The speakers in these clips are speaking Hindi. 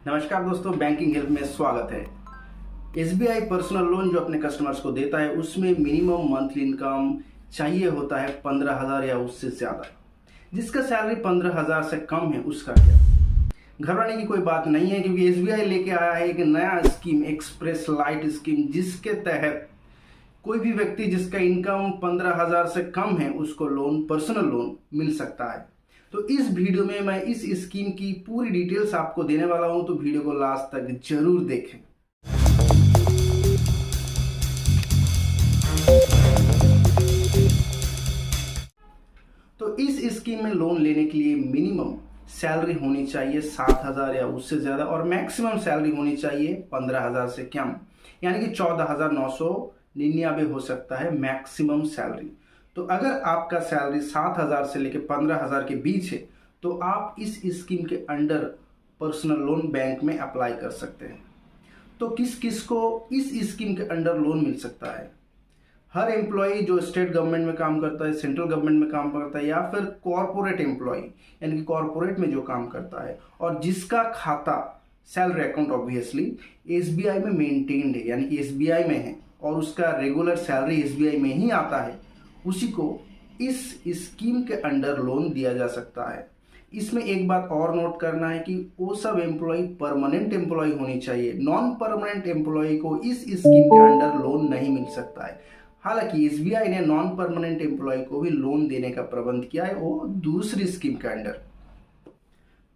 नमस्कार दोस्तों, बैंकिंग हेल्प में स्वागत है। एसबीआई पर्सनल लोन जो अपने कस्टमर्स को देता है उसमें मिनिमम मंथली इनकम चाहिए होता है 15,000 या उससे ज़्यादा। जिसका सैलरी 15,000 से कम है उसका क्या? घबराने की कोई बात नहीं है, क्योंकि एसबीआई लेके आया है एक नया स्कीम, एक्सप्रेस लाइट स्कीम, जिसके तहत कोई भी व्यक्ति जिसका इनकम 15,000 से कम है उसको लोन, पर्सनल लोन मिल सकता है। तो इस वीडियो में मैं इस स्कीम की पूरी डिटेल्स आपको देने वाला हूं, तो वीडियो को लास्ट तक जरूर देखें। तो इस स्कीम में लोन लेने के लिए मिनिमम सैलरी होनी चाहिए 7,000 या उससे ज़्यादा, और मैक्सिमम सैलरी होनी चाहिए 15,000 से कम, यानी कि 14,999 हो सकता है मैक्सिमम सैलरी। तो अगर आपका सैलरी 7,000 से लेकर 15,000 के बीच है तो आप इस स्कीम के अंडर पर्सनल लोन बैंक में अप्लाई कर सकते हैं। तो किस किस को इस स्कीम के अंडर लोन मिल सकता है? हर एम्प्लॉय जो स्टेट गवर्नमेंट में काम करता है, सेंट्रल गवर्नमेंट में काम करता है, या फिर कॉरपोरेट एम्प्लॉय यानी कि कॉरपोरेट में जो काम करता है और जिसका खाता, सैलरी अकाउंट ऑब्वियसली एसबीआई में मेंटेन्ड है, यानी कि एसबीआई में है और उसका रेगुलर सैलरी एसबीआई में ही आता है, उसी को इस स्कीम के अंडर लोन दिया जा सकता है। इसमें एक बात और नोट करना है कि वो सब एम्प्लॉय परमानेंट एम्प्लॉय होनी चाहिए। नॉन परमानेंट एम्प्लॉय को इस स्कीम के अंडर लोन नहीं मिल सकता है। हालांकि एसबीआई ने नॉन परमानेंट एम्प्लॉय को भी लोन देने का प्रबंध किया है, वो दूसरी स्कीम के अंडर।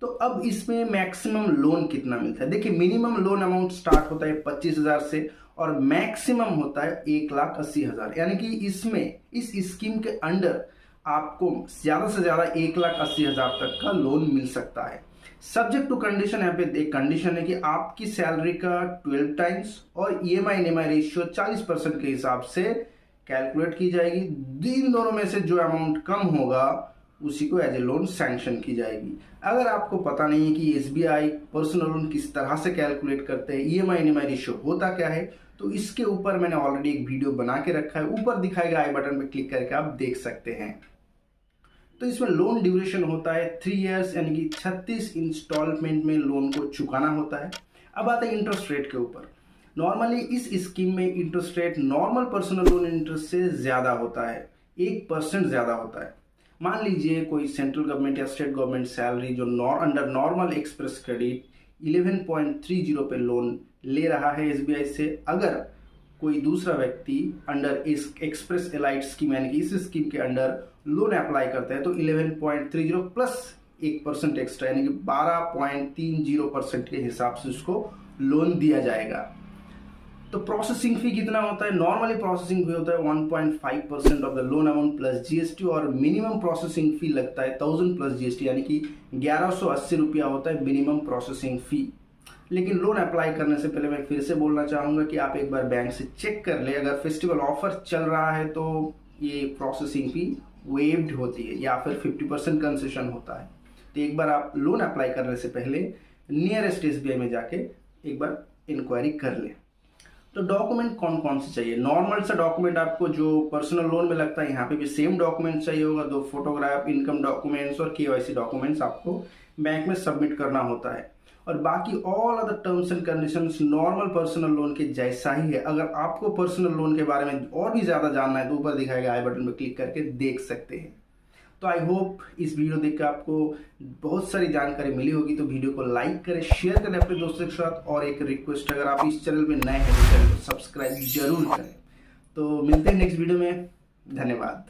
तो अब इसमें मैक्सिमम लोन कितना मिलता है? देखिए, मिनिमम लोन अमाउंट स्टार्ट होता है 25,000 से और मैक्सिमम होता है 1,80,000, यानी कि इसमें इस स्कीम के अंडर आपको ज्यादा से ज्यादा 1,80,000 तक का लोन मिल सकता है। सब्जेक्ट टू कंडीशन, यहाँ पे एक कंडीशन है कि आपकी सैलरी का 12 टाइम्स और ईएमआई एनएमआई रेशियो 40% के हिसाब से कैलकुलेट की जाएगी। इन दोनों में से जो अमाउंट कम होगा उसी को एज ए लोन सैंक्शन की जाएगी। अगर आपको पता नहीं है कि एसबीआई पर्सनल लोन किस तरह से कैलकुलेट करते हैं, ईएमआई एनएमआई रेशियो होता क्या है, तो इसके ऊपर मैंने ऑलरेडी एक वीडियो बना के रखा है, ऊपर दिखाएगा आई बटन पे क्लिक करके आप देख सकते हैं। तो इसमें लोन ड्यूरेशन होता है 3 इयर्स, यानी कि 36 इंस्टॉलमेंट में लोन को चुकाना होता है। अब आता है इंटरेस्ट रेट के ऊपर। नॉर्मली इस स्कीम में interest rate normal personal loan interest से ज्यादा होता है, 1% ज्यादा होता है। मान लीजिए कोई सेंट्रल गवर्नमेंट या स्टेट गवर्नमेंट सैलरी जो अंडर नॉर्मल एक्सप्रेस क्रेडिट 11.30 पे लोन ले रहा है एसबीआई से, अगर कोई दूसरा व्यक्ति अंडर इस एक्सप्रेस एलाइट स्कीम यानी कि इस स्कीम के अंडर लोन अप्लाई करता है तो 11.30 प्लस 1% एक्स्ट्रा, यानी कि 12.30% के हिसाब से उसको लोन दिया जाएगा। तो प्रोसेसिंग फी कितना होता है? नॉर्मली प्रोसेसिंग फी होता है 1.5% of the loan amount plus GST, और मिनिमम प्रोसेसिंग फी लगता है 1000 प्लस जीएसटी, यानी कि 1180 रुपया होता है मिनिमम प्रोसेसिंग फी। लेकिन लोन अप्लाई करने से पहले मैं फिर से बोलना चाहूंगा कि आप एक बार बैंक से चेक कर ले। अगर फेस्टिवल ऑफर चल रहा है तो ये प्रोसेसिंग फी वेव्ड होती है या फिर 50% कंसेशन होता है। तो एक बार आप लोन अप्लाई करने से पहले नियरेस्ट एसबीआई में जाके एक बार इंक्वायरी कर ले। तो डॉक्यूमेंट कौन कौन से चाहिए? नॉर्मल सा डॉक्यूमेंट आपको जो पर्सनल लोन में लगता है, यहाँ पे भी सेम डॉक्यूमेंट चाहिए होगा। 2 फोटोग्राफ, इनकम डॉक्यूमेंट्स और केवाईसी डॉक्यूमेंट्स आपको बैंक में सबमिट करना होता है। और बाकी all other terms and conditions normal personal loan के जैसा ही है। अगर आपको पर्सनल लोन के बारे में और भी ज्यादा जानना है तो ऊपर दिखाएगा आई बटन पर क्लिक करके देख सकते हैं। तो आई होप इस वीडियो देखकर आपको बहुत सारी जानकारी मिली होगी। तो वीडियो को लाइक करें, शेयर करें अपने दोस्तों के साथ, और एक रिक्वेस्ट, अगर आप इस चैनल में नए हैं तो चैनल को सब्सक्राइब जरूर करें। तो मिलते हैं नेक्स्ट वीडियो में। धन्यवाद।